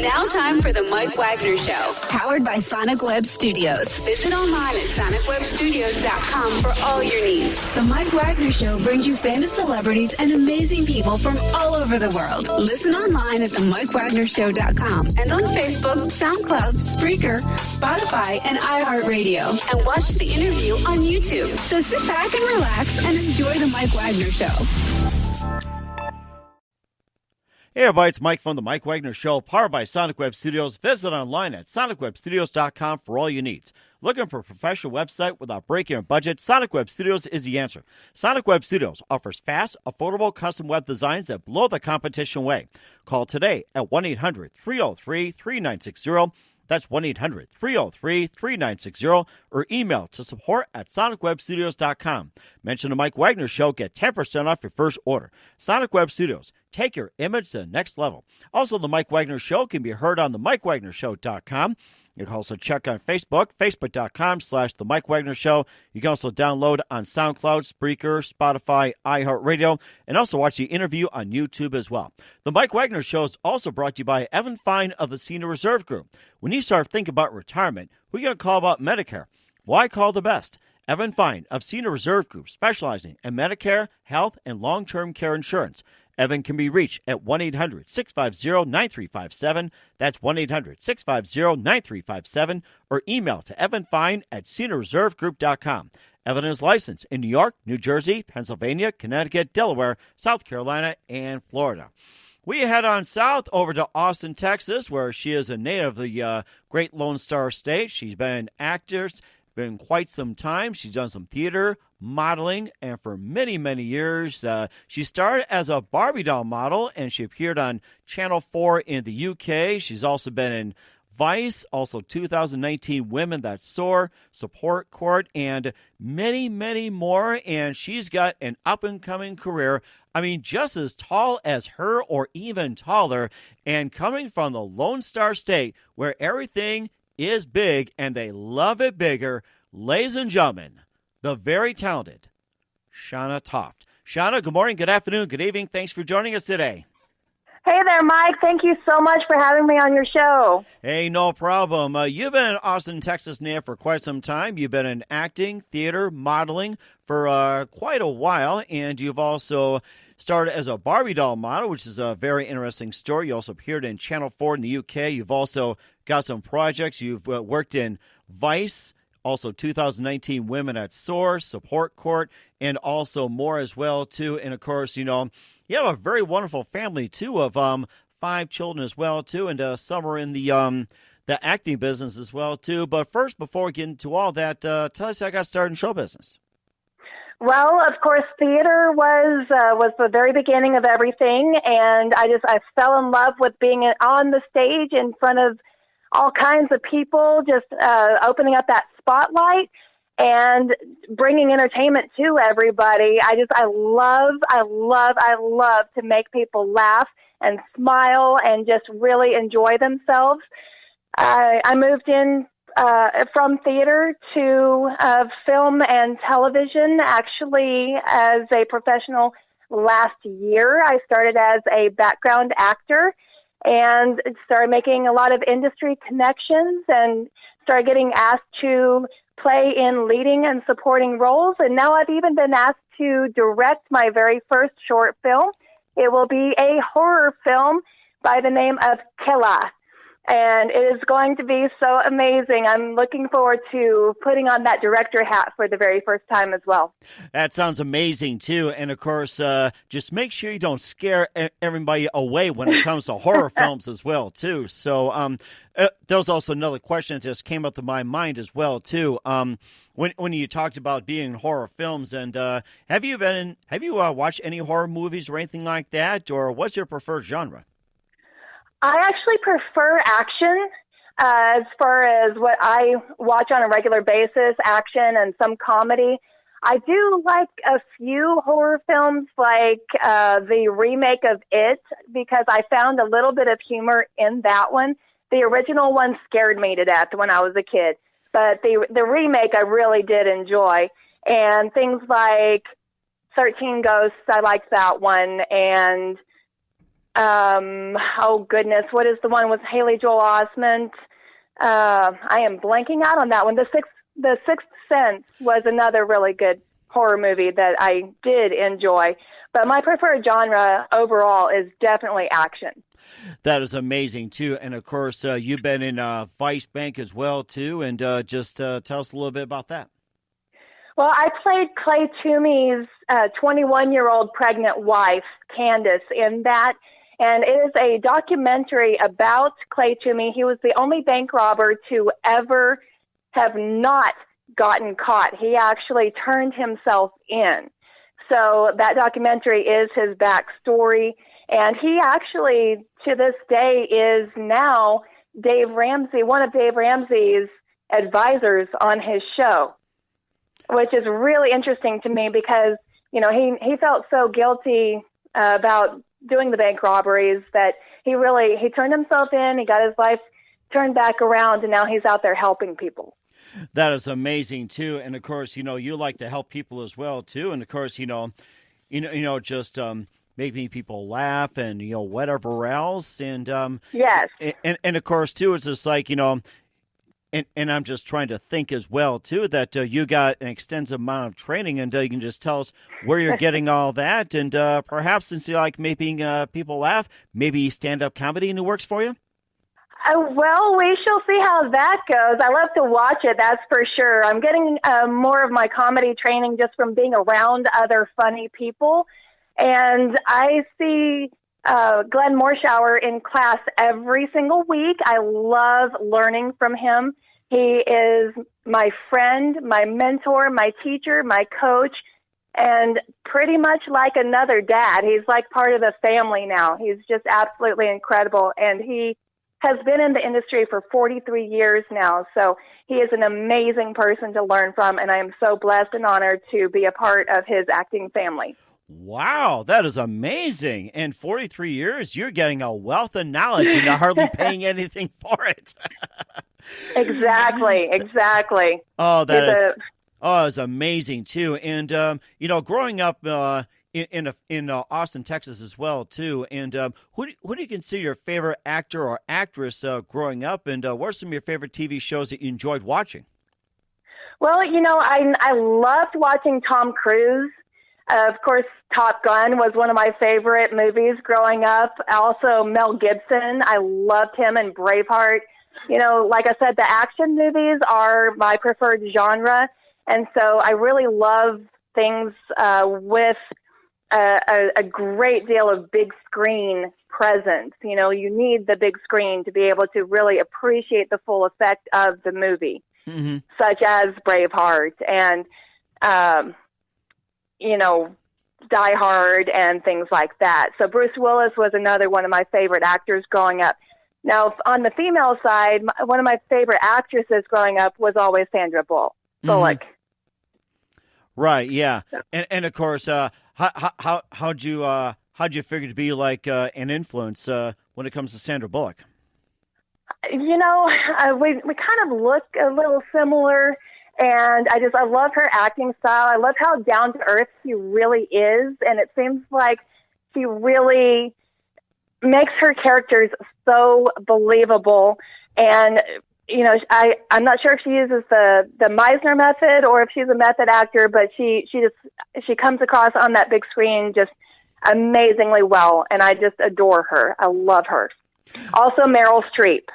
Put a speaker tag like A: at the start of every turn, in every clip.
A: now time for the Mike Wagner Show, powered by Sonic Web Studios. Visit online at sonicwebstudios.com for all your needs. The Mike Wagner Show brings you famous celebrities and amazing people from all over the world. Listen online at themikewagnershow.com and on Facebook, SoundCloud, Spreaker, Spotify, and iHeartRadio. And watch the interview on YouTube. So sit back and relax and enjoy the Mike Wagner Show.
B: Hey everybody, it's Mike from the Mike Wagner Show, powered by Sonic Web Studios. Visit online at sonicwebstudios.com for all your needs. Looking for a professional website without breaking your budget? Sonic Web Studios is the answer. Sonic Web Studios offers fast, affordable custom web designs that blow the competition away. Call today at 1-800-303-3960. That's 1-800-303-3960, or email to support@sonicwebstudios.com. Mention the Mike Wagner Show, get 10% off your first order. Sonic Web Studios, take your image to the next level. Also, the Mike Wagner Show can be heard on the MikeWagnerShow.com. You can also check on Facebook, facebook.com/The Mike Wagner Show. You can also download on SoundCloud, Spreaker, Spotify, iHeartRadio, and also watch the interview on YouTube as well. The Mike Wagner Show is also brought to you by Evan Fine of the Senior Reserve Group. When you start thinking about retirement, who are you going to call about Medicare? Why call the best? Evan Fine of Senior Reserve Group, specializing in Medicare, health, and long-term care insurance. Evan can be reached at 1-800-650-9357. That's 1-800-650-9357. Or email to evanfine@seniorreservegroup.com. Evan is licensed in New York, New Jersey, Pennsylvania, Connecticut, Delaware, South Carolina, and Florida. We head on south over to Austin, Texas, where she is a native of the great Lone Star State. She's been an actor, been quite some time. She's done some theater, modeling, and for many, many years, she started as a Barbie Doll model, and she appeared on Channel 4 in the UK. She's also been in Vice, also 2019 Women That Soar, Support Court, and many, many more. And she's got an up-and-coming career. I mean, just as tall as her or even taller, and coming from the Lone Star State, where everything is big and they love it bigger. Ladies and gentlemen, the very talented Shanna Toft. Shanna, good morning, good afternoon, good evening. Thanks for joining us today.
C: Hey there, Mike. Thank you so much for having me on your show.
B: Hey, no problem. You've been in Austin, Texas now for quite some time. You've been in acting, theater, modeling for quite a while, and you've also started as a Barbie doll model, which is a very interesting story. You also appeared in Channel 4 in the UK. You've also got some projects. You've worked in Vice, also 2019 Women at Soar, Support Court, and also more as well, too. And, of course, you know, you have a very wonderful family, too, of 5 children as well, too, and some are in the acting business as well, too. But first, before we get into all that, tell us how you got started in show business.
C: Well, of course, theater was the very beginning of everything, and I fell in love with being on the stage in front of all kinds of people, just opening up that spotlight and bringing entertainment to everybody. I love to make people laugh and smile and just really enjoy themselves. I moved in from theater to film and television, actually, as a professional last year. I started as a background actor and started making a lot of industry connections and started getting asked to play in leading and supporting roles. And now I've even been asked to direct my very first short film. It will be a horror film by the name of Killa. And it is going to be so amazing. I'm looking forward to putting on that director hat for the very first time as well.
B: That sounds amazing, too. And, of course, just make sure you don't scare everybody away when it comes to horror films as well, too. So there's also another question that just came up to my mind as well, too. When you talked about being in horror films, and have you watched any horror movies or anything like that, or what's your preferred genre?
C: I actually prefer action as far as what I watch on a regular basis, action and some comedy. I do like a few horror films like the remake of It, because I found a little bit of humor in that one. The original one scared me to death when I was a kid, but the remake I really did enjoy. And things like 13 Ghosts, I liked that one, and Oh goodness, what is the one with Haley Joel Osment? I am blanking out on that one. The Sixth Sense was another really good horror movie that I did enjoy. But my preferred genre overall is definitely action.
B: That is amazing, too. And, of course, you've been in Vice Bank as well, too. And just tell us a little bit about that.
C: Well, I played Clay Toomey's 21-year-old pregnant wife, Candace, in that. And it is a documentary about Clay Toomey. He was the only bank robber to ever have not gotten caught. He actually turned himself in. So that documentary is his backstory. And he actually, to this day, is now one of Dave Ramsey's advisors on his show, which is really interesting to me because, you know, he felt so guilty about doing the bank robberies that he turned himself in, he got his life turned back around, and now he's out there helping people.
B: That is amazing too, and of course, you know, you like to help people as well too, and of course, just making people laugh and whatever else, and
C: yes,
B: and of course too, it's just like and I'm just trying to think as well too that you got an extensive amount of training, and you can just tell us where you're getting all that, and perhaps since you like making people laugh, maybe stand-up comedy and it works for you.
C: Well, we shall see how that goes. I love to watch it, that's for sure. I'm getting more of my comedy training just from being around other funny people. And I see Glenn Morshower in class every single week. I love learning from him. He is my friend, my mentor, my teacher, my coach, and pretty much like another dad. He's like part of the family now. He's just absolutely incredible. And he has been in the industry for 43 years now, so he is an amazing person to learn from, and I am so blessed and honored to be a part of his acting family.
B: Wow, that is amazing. In 43 years, you're getting a wealth of knowledge and you're hardly paying anything for it.
C: Exactly.
B: Oh, it's amazing, too. And, growing up in Austin, Texas as well, too. And who do you consider your favorite actor or actress growing up? And what are some of your favorite TV shows that you enjoyed watching?
C: Well, I loved watching Tom Cruise. Of course, Top Gun was one of my favorite movies growing up. Also, Mel Gibson. I loved him in Braveheart. Like I said, the action movies are my preferred genre. And so I really love things with a great deal of big screen presence. You need the big screen to be able to really appreciate the full effect of the movie, such as Braveheart and, Die Hard and things like that. So Bruce Willis was another one of my favorite actors growing up. Now, on the female side, one of my favorite actresses growing up was always Sandra Bullock.
B: Right, yeah. And of course, how'd you figure to be like an influence when it comes to Sandra Bullock?
C: We kind of look a little similar, and I love her acting style. I love how down to earth she really is, and it seems like she really makes her characters so believable. And I'm not sure if she uses the Meisner method or if she's a method actor, but she comes across on that big screen just amazingly well, and I just adore her. I love her. Also, Meryl Streep.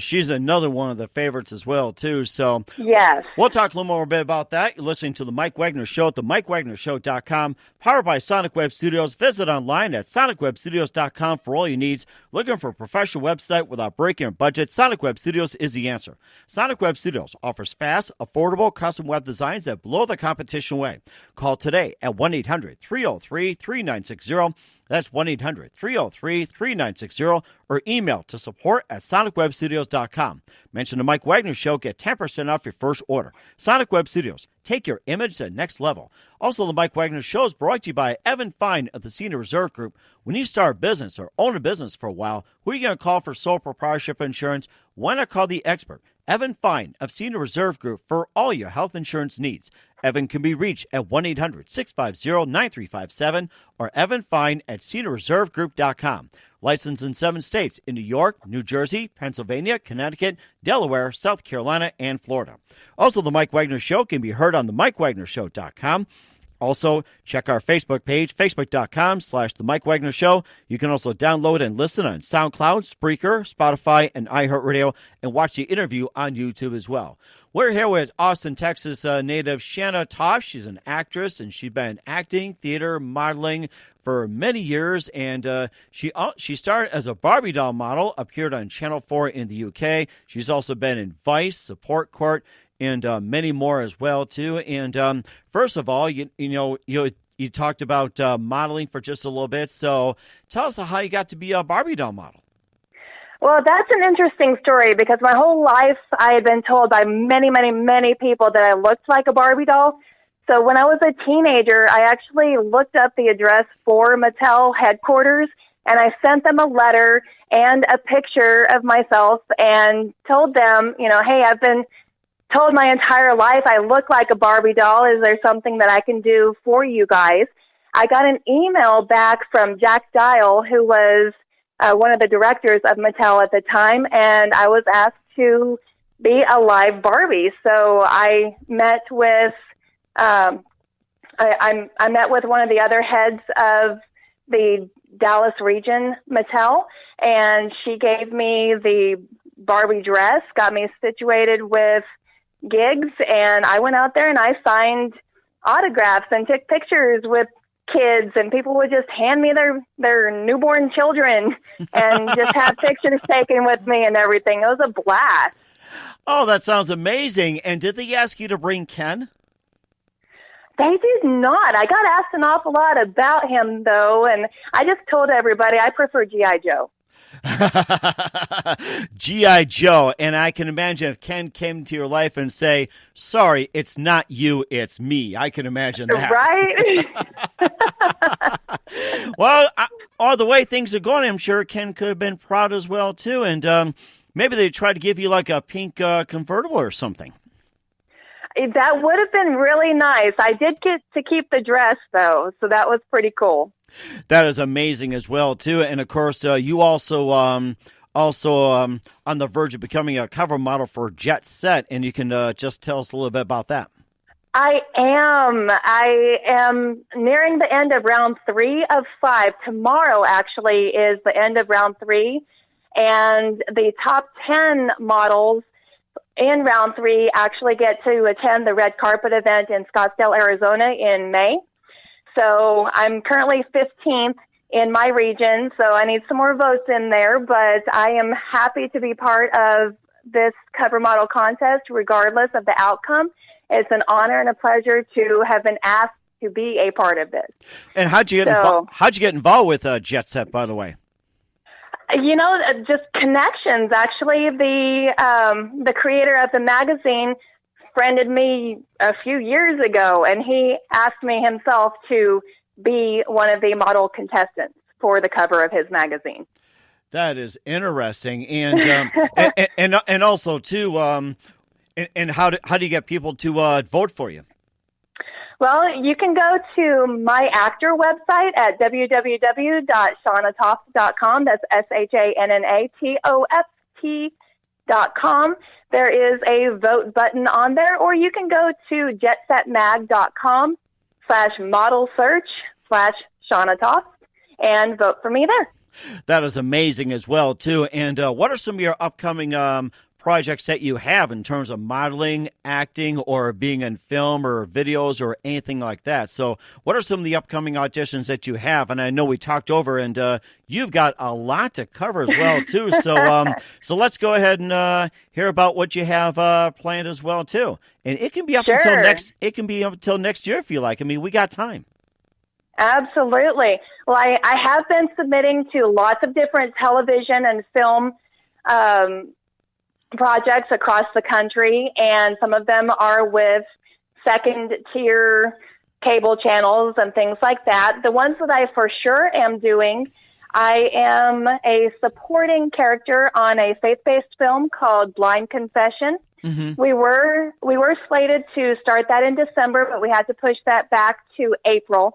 B: She's another one of the favorites as well, too. So
C: yes,
B: we'll talk a little more bit about that. You're listening to The Mike Wagner Show at themikewagnershow.com, powered by Sonic Web Studios. Visit online at sonicwebstudios.com for all your needs. Looking for a professional website without breaking your budget? Sonic Web Studios is the answer. Sonic Web Studios offers fast, affordable, custom web designs that blow the competition away. Call today at 1-800-303-3960. That's 1-800-303-3960, or email to support@sonicwebstudios.com. Mention the Mike Wagner Show, get 10% off your first order. Sonic Web Studios, take your image to the next level. Also, the Mike Wagner Show is brought to you by Evan Fine of the Senior Reserve Group. When you start a business or own a business for a while, who are you going to call for sole proprietorship insurance? Why not call the expert, Evan Fine of Senior Reserve Group, for all your health insurance needs? Evan can be reached at 1-800-650-9357 or evanfine@cedarreservegroup.com. Licensed in 7 states, in New York, New Jersey, Pennsylvania, Connecticut, Delaware, South Carolina, and Florida. Also, The Mike Wagner Show can be heard on themikewagnershow.com. Also, check our Facebook page, facebook.com/The Mike Wagner Show. You can also download and listen on SoundCloud, Spreaker, Spotify, and iHeartRadio, and watch the interview on YouTube as well. We're here with Austin, Texas native Shanna Toft. She's an actress, and she's been acting, theater, modeling for many years, and she started as a Barbie doll model, appeared on Channel 4 in the UK. She's also been in Vice, Support Court, and many more as well too. And first of all, you talked about modeling for just a little bit. So tell us how you got to be a Barbie doll model.
C: Well, that's an interesting story because my whole life I had been told by many, many, many people that I looked like a Barbie doll. So when I was a teenager, I actually looked up the address for Mattel headquarters, and I sent them a letter and a picture of myself and told them, hey, I've been told my entire life I look like a Barbie doll. Is there something that I can do for you guys? I got an email back from Jack Dial, who was one of the directors of Mattel at the time, and I was asked to be a live Barbie. So I met with I met with one of the other heads of the Dallas region, Mattel, and she gave me the Barbie dress, got me situated with gigs, and I went out there and I signed autographs and took pictures with kids, and people would just hand me their newborn children and just have pictures taken with me and everything. It was a blast.
B: Oh, that sounds amazing. And did they ask you to bring Ken?
C: They did not. I got asked an awful lot about him, though, and I just told everybody I prefer G.I. Joe.
B: G.I. Joe. And I can imagine if Ken came into your life and say, sorry, it's not you, it's me. I can imagine that.
C: Right?
B: Well, all the way things are going, I'm sure Ken could have been proud as well, too. And maybe they tried to give you like a pink convertible or something.
C: That would have been really nice. I did get to keep the dress, though, so that was pretty cool.
B: That is amazing as well, too. And, of course, you also on the verge of becoming a cover model for JetSet, and you can just tell us a little bit about that.
C: I am nearing the end of round 3 of 5. Tomorrow, actually, is the end of round 3, and the top 10 models in round 3 actually get to attend the red carpet event in Scottsdale, Arizona in May. So I'm currently 15th in my region, so I need some more votes in there, but I am happy to be part of this cover model contest regardless of the outcome. It's an honor and a pleasure to have been asked to be a part of this.
B: And how'd you get involved with JetSet, by the way?
C: Just connections. Actually, the creator of the magazine friended me a few years ago, and he asked me himself to be one of the model contestants for the cover of his magazine.
B: That is interesting, and and also too, and how do you get people to vote for you?
C: Well, you can go to my actor website at www.shannatoft.com. That's SHANNATOFT.com. There is a vote button on there, or you can go to jetsetmag.com/model search/Shanna Toft and vote for me there.
B: That is amazing as well, too. And what are some of your upcoming projects that you have in terms of modeling, acting, or being in film or videos or anything like that? So what are some of the upcoming auditions that you have? And I know we talked over, and you've got a lot to cover as well, too. So so let's go ahead and hear about what you have planned as well, too. And it can be up until next year if you like. I mean, we got time.
C: Absolutely. Well, I have been submitting to lots of different television and film projects across the country, and some of them are with second-tier cable channels and things like that. The ones that I for sure am doing, I am a supporting character on a faith-based film called Blind Confession.
B: Mm-hmm.
C: We were slated to start that in December, but we had to push that back to April.